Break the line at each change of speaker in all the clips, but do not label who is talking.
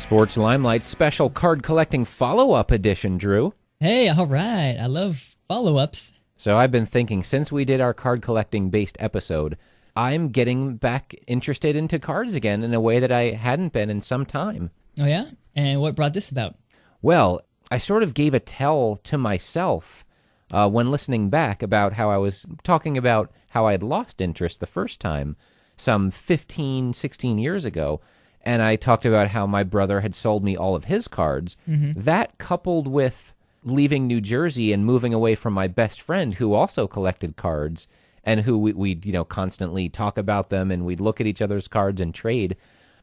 Sports Limelight special card collecting follow-up edition, Drew.
Hey, all right. I love follow-ups.
So I've been thinking, since we did our card collecting based episode, I'm getting back interested into cards again in a way that I hadn't been in some time.
Oh, yeah? And what brought this about?
Well, I sort of gave a tell to myself when listening back about how I was talking about how I had lost interest the first time, some 15, 16 years ago. And I talked about how my brother had sold me all of his cards. Mm-hmm. That coupled with leaving New Jersey and moving away from my best friend who also collected cards and who we'd constantly talk about them and we'd look at each other's cards and trade.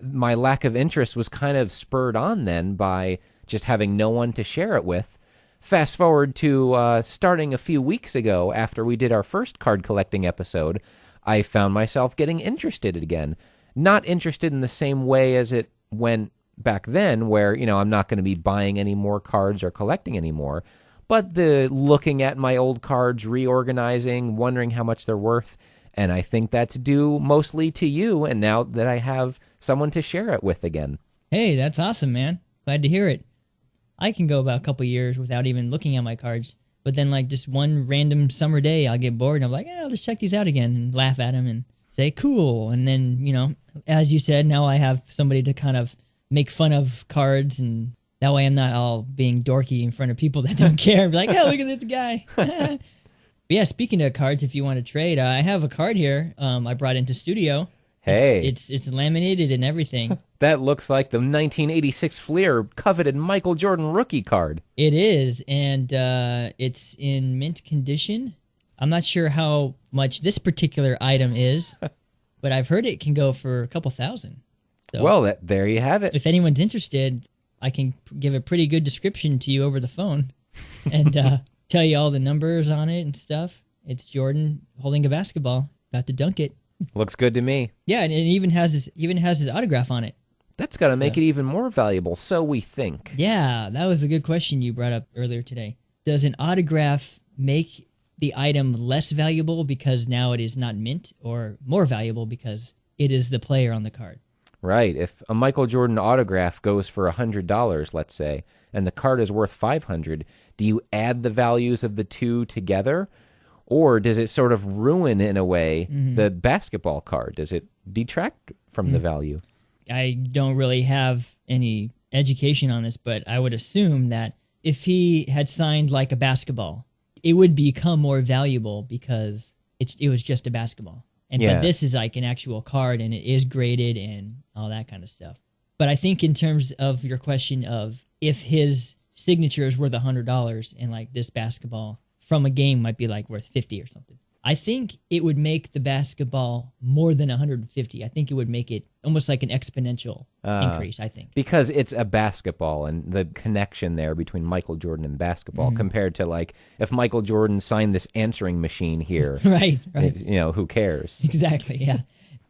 My lack of interest was kind of spurred on then by just having no one to share it with. Fast forward to starting a few weeks ago after we did our first card collecting episode, I found myself getting interested again. Not interested in the same way as it went back then where, I'm not going to be buying any more cards or collecting anymore. But the looking at my old cards, reorganizing, wondering how much they're worth. And I think that's due mostly to you. And now that I have someone to share it with again.
Hey, that's awesome, man. Glad to hear it. I can go about a couple years without even looking at my cards. But then just one random summer day, I'll get bored and I'm like, I'll just check these out again and laugh at them and say, cool. And then, as you said, now I have somebody to kind of make fun of cards, and that way I'm not all being dorky in front of people that don't care. Be like, oh, look at this guy. But yeah, speaking of cards, if you want to trade, I have a card here I brought into studio.
Hey.
It's laminated and everything.
That looks like the 1986 Fleer coveted Michael Jordan rookie card.
It is, and it's in mint condition. I'm not sure how much this particular item is, but I've heard it can go for a couple thousand. So
well, there you have it.
If anyone's interested, I can give a pretty good description to you over the phone and tell you all the numbers on it and stuff. It's Jordan holding a basketball, about to dunk it.
Looks good to me.
Yeah, and it even has his autograph on it.
That's got to make it even more valuable, so we think.
Yeah, that was a good question you brought up earlier today. Does an autograph make the item less valuable because now it is not mint, or more valuable because it is the player on the card?
Right. If a Michael Jordan autograph goes for $100, let's say, and the card is worth $500, do you add the values of the two together? Or does it sort of ruin, in a way, the basketball card? Does it detract from the value?
I don't really have any education on this, but I would assume that if he had signed like a basketball, it would become more valuable because it was just a basketball. But this is like an actual card, and it is graded and all that kind of stuff. But I think in terms of your question of if his signature is worth $100 and like this basketball from a game might be like worth $50 or something, I think it would make the basketball more than $150. I think it would make it almost like an exponential increase, I think. Because
it's a basketball and the connection there between Michael Jordan and basketball compared to like if Michael Jordan signed this answering machine here.
Right.
Who cares?
Exactly, yeah.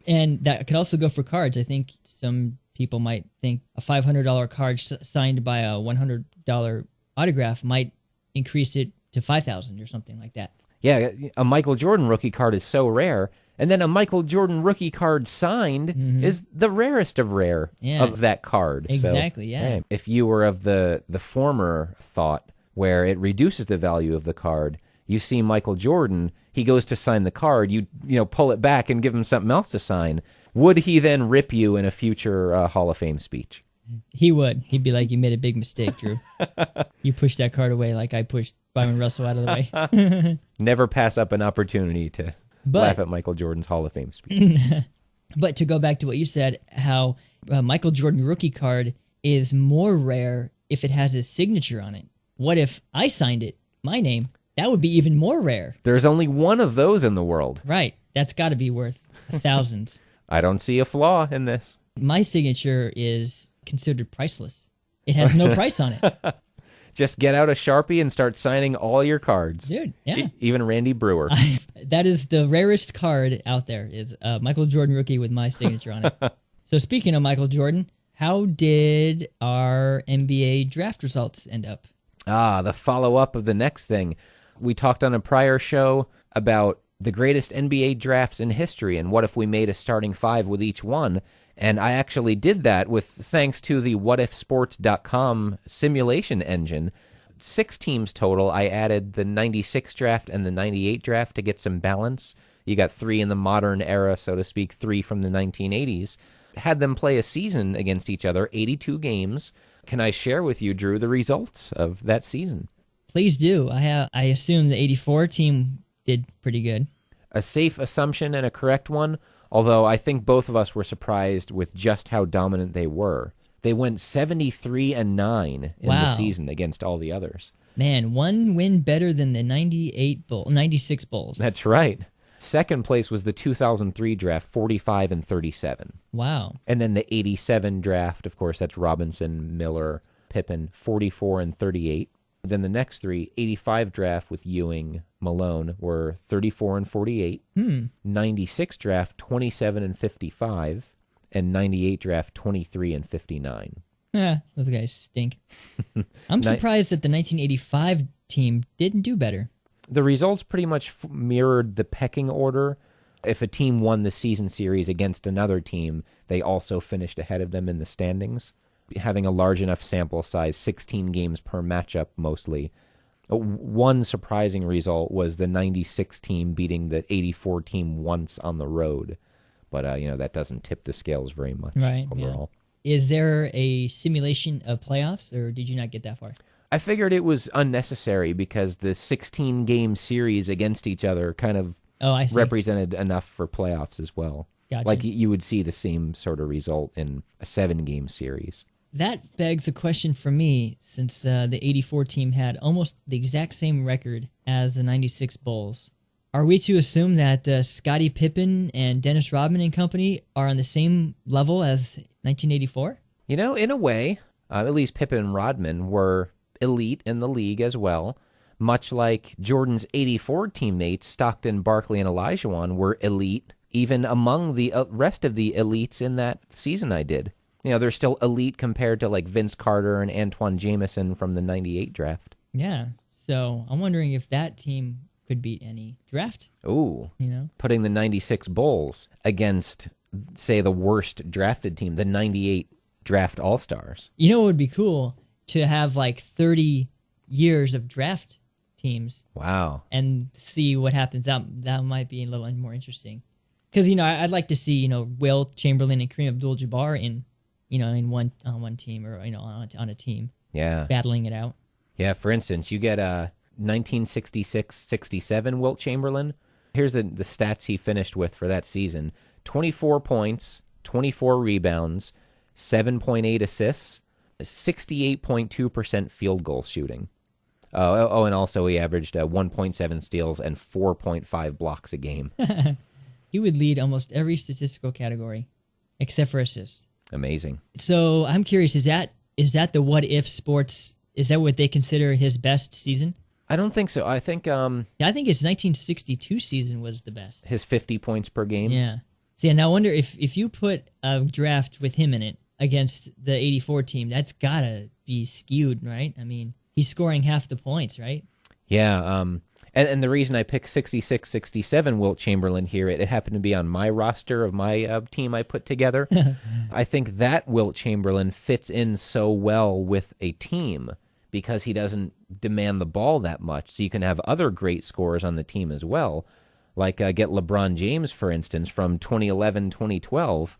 And that could also go for cards. I think some people might think a $500 card signed by a $100 autograph might increase it to $5,000 or something like that.
Yeah, a Michael Jordan rookie card is so rare, and then a Michael Jordan rookie card signed is the rarest of rare of that card.
Exactly,
so,
yeah.
Hey, if you were of the former thought where it reduces the value of the card, you see Michael Jordan, he goes to sign the card, you pull it back and give him something else to sign. Would he then rip you in a future Hall of Fame speech?
He would. He'd be like, you made a big mistake, Drew. You pushed that card away like I pushed Byron Russell out of the way.
Never pass up an opportunity to laugh at Michael Jordan's Hall of Fame speech.
But to go back to what you said, how Michael Jordan rookie card is more rare if it has his signature on it. What if I signed it, my name? That would be even more rare.
There's only one of those in the world.
Right. That's got to be worth thousands.
I don't see a flaw in this.
My signature is considered priceless. It has no price on it.
Just get out a Sharpie and start signing all your cards.
Dude, yeah.
Even Randy Brewer.
That is the rarest card out there, is Michael Jordan rookie with my signature on it. So speaking of Michael Jordan, how did our NBA draft results end up?
The follow-up of the next thing. We talked on a prior show about the greatest NBA drafts in history and what if we made a starting five with each one. And I actually did that with thanks to the whatifsports.com simulation engine. 6 teams total. I added the 96 draft and the 98 draft to get some balance. You got 3 in the modern era, so to speak, 3 from the 1980s. Had them play a season against each other, 82 games. Can I share with you, Drew, the results of that season?
Please do. I assume the 84 team did pretty good.
A safe assumption and a correct one, although I think both of us were surprised with just how dominant they were. They went 73-9 in the season against all the others.
Man, one win better than the 96 Bulls.
That's right. Second place was the 2003 draft, 45-37.
Wow.
And then the 87 draft, of course, that's Robinson, Miller, Pippen, 44-38. Then the next 3, 85 draft with Ewing, Malone, were 34-48. 96 draft, 27-55. And 98 draft, 23-59.
Those guys stink. I'm surprised that the 1985 team didn't do better.
The results pretty much mirrored the pecking order. If a team won the season series against another team, they also finished ahead of them in the standings. Having a large enough sample size, 16 games per matchup mostly. One surprising result was the 96 team beating the 84 team once on the road. But, that doesn't tip the scales very much overall.
Yeah. Is there a simulation of playoffs, or did you not get that far?
I figured it was unnecessary because the 16-game series against each other kind of represented enough for playoffs as well.
Gotcha.
Like you would see the same sort of result in a 7-game series.
That begs a question for me, since the 84 team had almost the exact same record as the 96 Bulls. Are we to assume that Scottie Pippen and Dennis Rodman and company are on the same level as 1984?
In a way, at least Pippen and Rodman were elite in the league as well, much like Jordan's 84 teammates, Stockton, Barkley, and Olajuwon, were elite even among the rest of the elites in that season I did. They're still elite compared to like Vince Carter and Antoine Jameson from the 98 draft.
Yeah, so I'm wondering if that team could beat any draft.
Ooh, putting the 96 Bulls against, say, the worst drafted team, the 98 draft All-Stars.
What would be cool? To have like 30 years of draft teams.
Wow.
And see what happens. That might be a little more interesting. Because, I'd like to see, Will Chamberlain and Kareem Abdul-Jabbar in one team or, on a team.
Yeah.
Battling it out.
Yeah, for instance, you get 1966-67 Wilt Chamberlain. Here's the stats he finished with for that season. 24 points, 24 rebounds, 7.8 assists, 68.2% field goal shooting. And also he averaged 1.7 steals and 4.5 blocks a game.
He would lead almost every statistical category except for assists.
Amazing.
So I'm curious, is that the What If Sports, is that what they consider his best season?
I don't think so. I think
I think his 1962 season was the best.
His 50 points per game.
Yeah. See, and I wonder if you put a draft with him in it against the 84 team, that's gotta be skewed, right? I mean, he's scoring half the points, right?
Yeah. And the reason I picked 66-67 Wilt Chamberlain here, it happened to be on my roster of my team I put together. I think that Wilt Chamberlain fits in so well with a team because he doesn't demand the ball that much. So you can have other great scorers on the team as well. Like get LeBron James, for instance, from 2011-2012.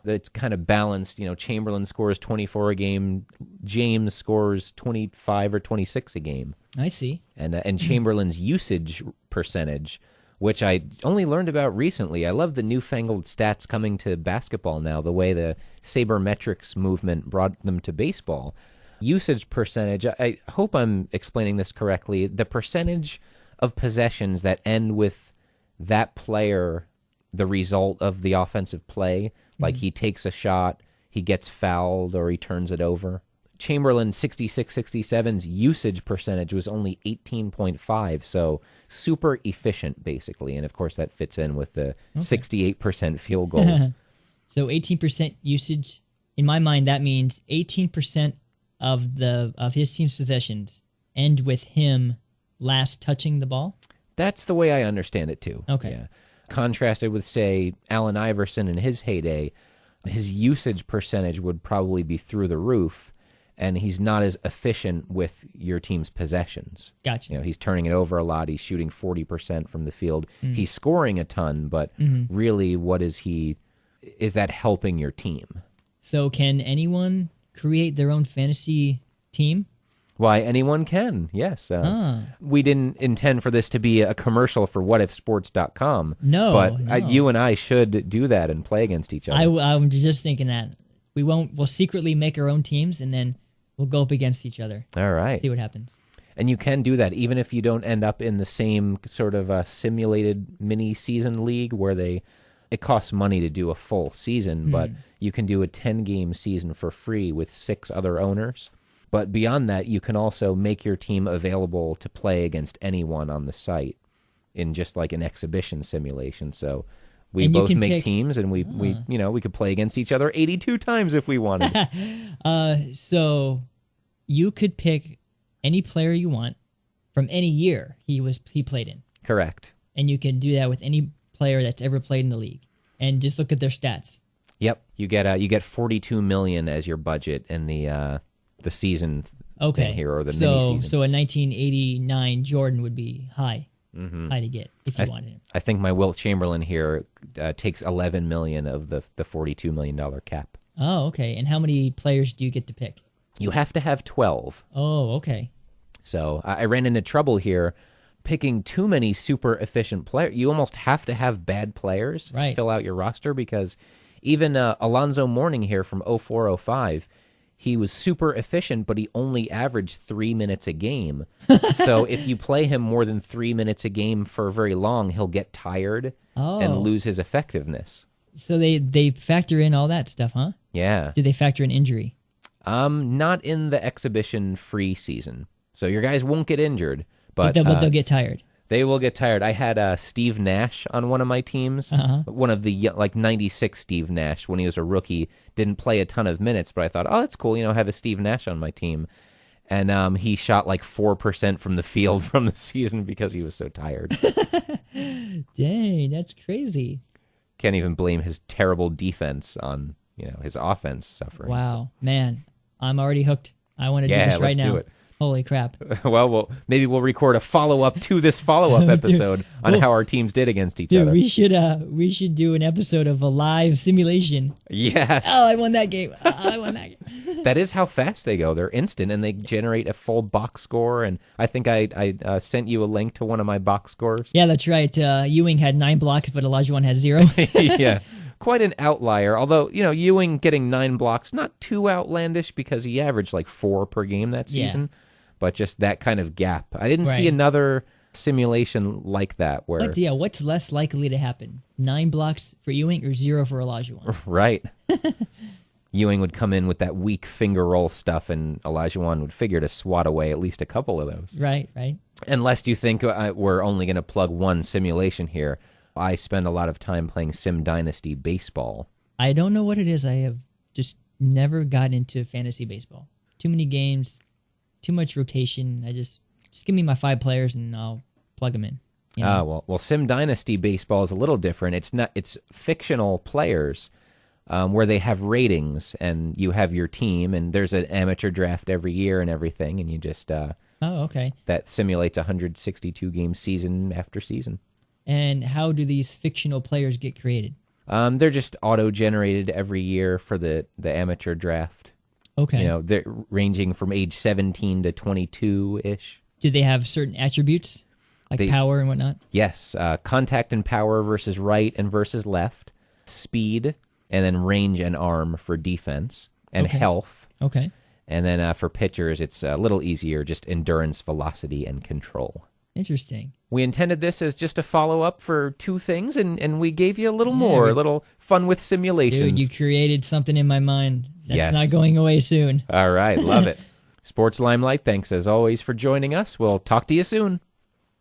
It's kind of balanced. Chamberlain scores 24 a game. James scores 25 or 26 a game.
I see.
And Chamberlain's usage percentage, which I only learned about recently. I love the newfangled stats coming to basketball now, the way the sabermetrics movement brought them to baseball. Usage percentage, I hope I'm explaining this correctly, the percentage of possessions that end with that player, the result of the offensive play, like he takes a shot, he gets fouled, or he turns it over. Chamberlain 66-67's usage percentage was only 18.5, so super efficient, basically. And, of course, that fits in with the 68% field goals.
So 18% usage, in my mind, that means 18% of his team's possessions end with him last touching the ball?
That's the way I understand it, too.
Okay.
Yeah. Contrasted with, say, Allen Iverson in his heyday, his usage percentage would probably be through the roof, and he's not as efficient with your team's possessions.
Gotcha.
You know, he's turning it over a lot. He's shooting 40% from the field. He's scoring a ton, but really, what is he? Is that helping your team?
So can anyone create their own fantasy team?
Why, anyone can, yes. We didn't intend for this to be a commercial for whatifsports.com.
No,
but you and I should do that and play against each other.
I'm just thinking that. We'll secretly make our own teams, and then we'll go up against each other.
All right.
See what happens.
And you can do that even if you don't end up in the same sort of simulated mini-season league where it costs money to do a full season, but you can do a 10-game season for free with 6 other owners. But beyond that, you can also make your team available to play against anyone on the site in just like an exhibition simulation. So we both make teams, and we could play against each other 82 times if we wanted.
So you could pick any player you want from any year he played in.
Correct.
And you can do that with any player that's ever played in the league, and just look at their stats.
Yep, you get $42 million as your budget in the season thing here, or the mini season.
So a 1989 Jordan would be high to get if you wanted him.
I think my Wilt Chamberlain here takes $11 million of the $42 million cap.
Oh, okay. And how many players do you get to pick?
You have to have 12.
Oh, okay.
So I ran into trouble here picking too many super efficient players. You almost have to have bad players to fill out your roster, because even Alonzo Mourning here from 0405, he was super efficient, but he only averaged 3 minutes a game. So if you play him more than 3 minutes a game for very long, he'll get tired and lose his effectiveness.
So they factor in all that stuff, huh?
Yeah.
Do they factor in injury?
Not in the exhibition free season. So your guys won't get injured, but
they'll get tired.
They will get tired. I had Steve Nash on one of my teams, one of the 96 Steve Nash when he was a rookie. Didn't play a ton of minutes, but I thought, oh, that's cool. I have a Steve Nash on my team. And he shot like 4% from the field from the season because he was so tired.
Dang, that's crazy.
Can't even blame his terrible defense on his offense suffering.
Wow, man, I'm already hooked. I want to do this right now.
Yeah, let's do it.
Holy crap.
Well, maybe we'll record a follow-up to this follow-up episode on how our teams did against each other.
We should do an episode of a live simulation.
Yes.
Oh, I won that game. I won that game.
That is how fast they go. They're instant, and they generate a full box score. And I think I sent you a link to one of my box scores.
Yeah, that's right. Ewing had 9 blocks, but Olajuwon had 0.
Yeah. Quite an outlier, although, Ewing getting 9 blocks, not too outlandish because he averaged like 4 per game that season. Yeah. But just that kind of gap. I didn't see another simulation like that where...
What's less likely to happen? 9 blocks for Ewing or 0 for Olajuwon?
Right. Ewing would come in with that weak finger roll stuff, and Olajuwon would figure to swat away at least a couple of those.
Right.
Unless you think we're only going to plug one simulation here. I spend a lot of time playing Sim Dynasty Baseball.
I don't know what it is. I have just never got into fantasy baseball. Too many games... Too much rotation. I just give me my 5 players and I'll plug them in.
Well, Sim Dynasty Baseball is a little different. It's fictional players where they have ratings, and you have your team, and there's an amateur draft every year and everything, and you just
okay.
That simulates 162 game season after season.
And how do these fictional players get created?
They're just auto generated every year for the amateur draft.
Okay.
They're ranging from age 17 to 22-ish.
Do they have certain attributes, like power and whatnot?
Yes. Contact and power versus right and versus left. Speed, and then range and arm for defense. And health.
Okay.
And then for pitchers, it's a little easier, just endurance, velocity, and control.
Interesting.
We intended this as just a follow-up for 2 things, and we gave you a little more, a little fun with simulations.
Dude, you created something in my mind. That's not going away soon.
All right, love it. Sports Limelight, thanks as always for joining us. We'll talk to you soon.